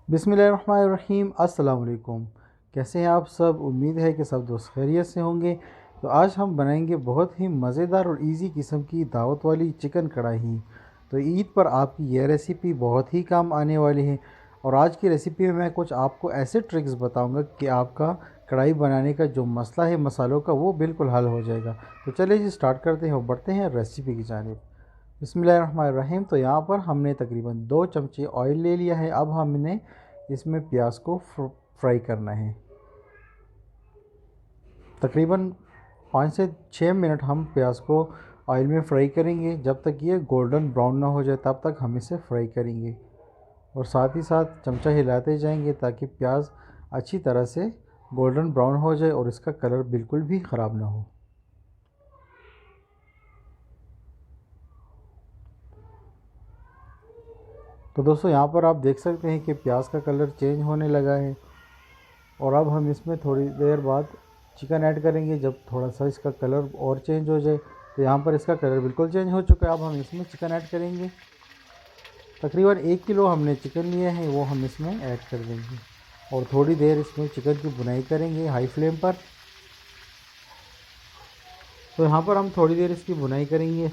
बिस्मिल्लाहिर्रहमानिर्रहीम। अस्सलाम वालेकुम। कैसे हैं आप सब? उम्मीद है कि सब दोस्त खैरियत से होंगे। तो आज हम बनाएंगे बहुत ही मज़ेदार और इजी किस्म की दावत वाली चिकन कढ़ाई। तो ईद पर आपकी यह रेसिपी बहुत ही काम आने वाली है। और आज की रेसिपी में मैं कुछ आपको ऐसे ट्रिक्स बताऊंगा कि आपका कढ़ाई बनाने का जो मसला है मसालों का, वो बिल्कुल हल हो जाएगा। तो चलिए जी स्टार्ट करते हैं और बढ़ते हैं रेसिपी की जानिब। बिस्मिल्लाहिर्रहमानिर्रहीम। तो यहाँ पर हमने तकरीबन 2 चमचे ऑयल ले लिया है। अब हमने इसमें प्याज को फ्राई करना है। तकरीबन 5 से 6 मिनट हम प्याज को ऑयल में फ्राई करेंगे। जब तक ये गोल्डन ब्राउन ना हो जाए तब तक हम इसे फ्राई करेंगे। और साथ ही साथ चमचा हिलाते जाएंगे ताकि प्याज अच्छी तरह से गोल्डन ब्राउन हो जाए और इसका कलर बिल्कुल भी ख़राब ना हो। तो दोस्तों यहाँ पर आप देख सकते हैं कि प्याज का कलर चेंज होने लगा है। और अब हम इसमें थोड़ी देर बाद चिकन ऐड करेंगे। जब थोड़ा सा इसका कलर और चेंज हो जाए, तो यहाँ पर इसका कलर बिल्कुल चेंज हो चुका है। अब हम इसमें चिकन ऐड करेंगे। तकरीबन 1 किलो हमने चिकन लिया है, वो हम इसमें ऐड कर देंगे। और थोड़ी देर इसमें चिकन की भुनाई करेंगे हाई फ्लेम पर। तो यहाँ पर हम थोड़ी देर इसकी भुनाई करेंगे।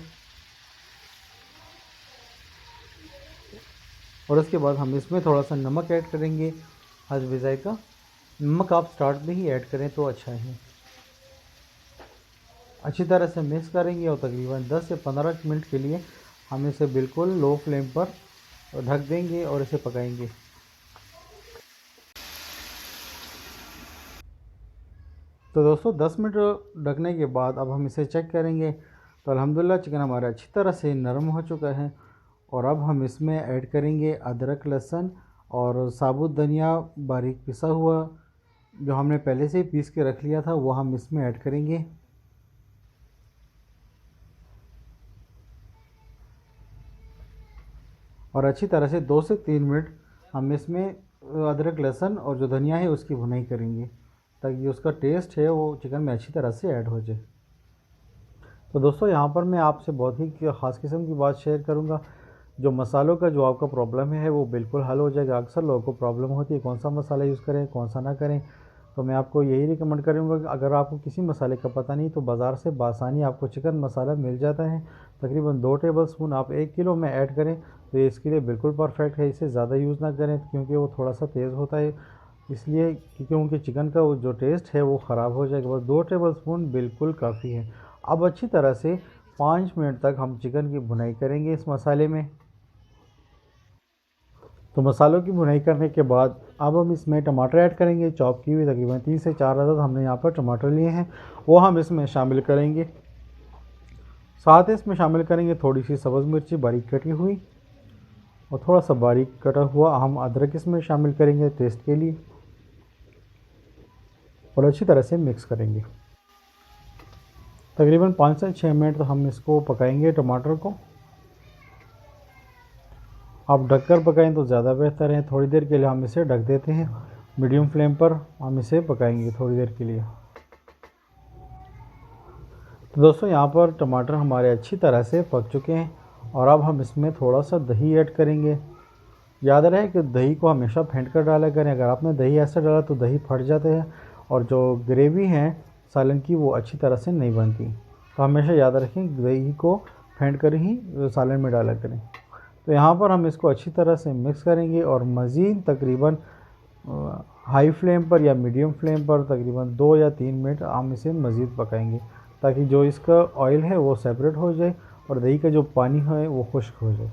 और उसके बाद हम इसमें थोड़ा सा नमक ऐड करेंगे हस्ब ज़ायक़ा। नमक आप स्टार्ट में ही ऐड करें तो अच्छा है। अच्छी तरह से मिक्स करेंगे और तकरीबन 10 से 15 मिनट के लिए हम इसे बिल्कुल लो फ्लेम पर ढक देंगे और इसे पकाएंगे। तो दोस्तों 10 मिनट ढकने के बाद अब हम इसे चेक करेंगे। तो अल्हम्दुलिल्लाह चिकन हमारा अच्छी तरह से नरम हो चुका है। और अब हम इसमें ऐड करेंगे अदरक, लहसुन और साबुत धनिया बारीक पिसा हुआ, जो हमने पहले से ही पीस के रख लिया था, वो हम इसमें ऐड करेंगे। और अच्छी तरह से 2 से 3 मिनट हम इसमें अदरक, लहसुन और जो धनिया है उसकी भुनाई करेंगे ताकि उसका टेस्ट है वो चिकन में अच्छी तरह से ऐड हो जाए। तो दोस्तों यहाँ पर मैं आपसे बहुत ही ख़ास किस्म की बात शेयर करूँगा। जो मसालों का जो आपका प्रॉब्लम है वो बिल्कुल हल हो जाएगा। अक्सर लोगों को प्रॉब्लम होती है कौन सा मसाला यूज़ करें कौन सा ना करें। तो मैं आपको यही रिकमेंड करूँगा कि अगर आपको किसी मसाले का पता नहीं तो बाज़ार से बासानी आपको चिकन मसाला मिल जाता है। तकरीबन 2 टेबल स्पून आप 1 किलो में ऐड करें तो ये इसके लिए बिल्कुल परफेक्ट है। इसे ज़्यादा यूज़ ना करें क्योंकि वो थोड़ा सा तेज़ होता है, इसलिए क्योंकि चिकन का वो जो टेस्ट है वो ख़राब हो जाएगा। बस 2 टेबल स्पून बिल्कुल काफ़ी है। अब अच्छी तरह से 5 मिनट तक हम चिकन की भुनाई करेंगे इस मसाले में। तो मसालों की भुनाई करने के बाद अब हम इसमें टमाटर ऐड करेंगे। चॉप की हुई तकरीबन 3 से 4 अदद हमने यहाँ पर टमाटर लिए हैं, वो हम इसमें शामिल करेंगे। साथ ही इसमें शामिल करेंगे थोड़ी सी सब्ज़ मिर्ची बारीक कटी हुई और थोड़ा सा बारीक कटा हुआ हम अदरक इसमें शामिल करेंगे टेस्ट के लिए। और अच्छी तरह से मिक्स करेंगे। तकरीबन 5 से 6 मिनट तो हम इसको पकाएंगे टमाटर को। आप ढककर पकाएं तो ज़्यादा बेहतर है। थोड़ी देर के लिए हम इसे ढक देते हैं, मीडियम फ्लेम पर हम इसे पकाएंगे थोड़ी देर के लिए। तो दोस्तों यहाँ पर टमाटर हमारे अच्छी तरह से पक चुके हैं। और अब हम इसमें थोड़ा सा दही ऐड करेंगे। याद रहे कि दही को हमेशा फेंट कर डाला करें। अगर आपने दही ऐसा डाला तो दही फट जाते हैं और जो ग्रेवी है सालन की वो अच्छी तरह से नहीं बनती। तो हमेशा याद रखें दही को फेंट कर ही सालन में डाला करें। तो यहाँ पर हम इसको अच्छी तरह से मिक्स करेंगे और मज़ीद तकरीबन हाई फ्लेम पर या मीडियम फ्लेम पर तकरीबन 2 या 3 मिनट हम इसे मज़ीद पकाएंगे ताकि जो इसका ऑयल है वो सेपरेट हो जाए और दही का जो पानी है वो खुश्क हो जाए।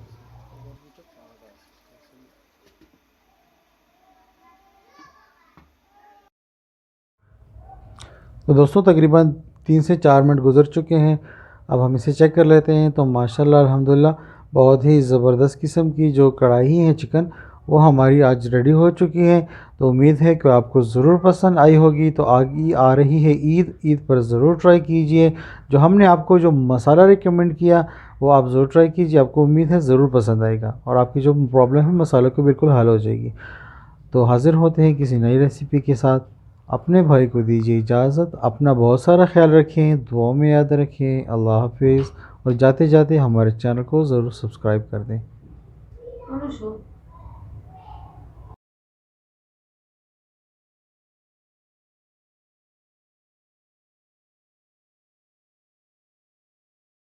तो दोस्तों तकरीबन 3 से 4 मिनट गुज़र चुके हैं। अब हम इसे चेक कर लेते हैं। तो माशाल्लाह अल्हम्दुलिल्लाह बहुत ही ज़बरदस्त किस्म की जो कढ़ाई है चिकन, वो हमारी आज रेडी हो चुकी है। तो उम्मीद है कि आपको ज़रूर पसंद आई होगी। तो आगे आ रही है ईद, ईद पर ज़रूर ट्राई कीजिए। जो हमने आपको जो मसाला रिकमेंड किया वो आप ज़रूर ट्राई कीजिए। आपको उम्मीद है ज़रूर पसंद आएगा और आपकी जो प्रॉब्लम है मसालों की बिल्कुल हल हो जाएगी। तो हाज़िर होते हैं किसी नई रेसिपी के साथ। अपने भाई को दीजिए इजाज़त। अपना बहुत सारा ख्याल रखें, दुआओं में याद रखें। अल्लाह हाफिज़। और जाते जाते हमारे चैनल को ज़रूर सब्सक्राइब कर दें।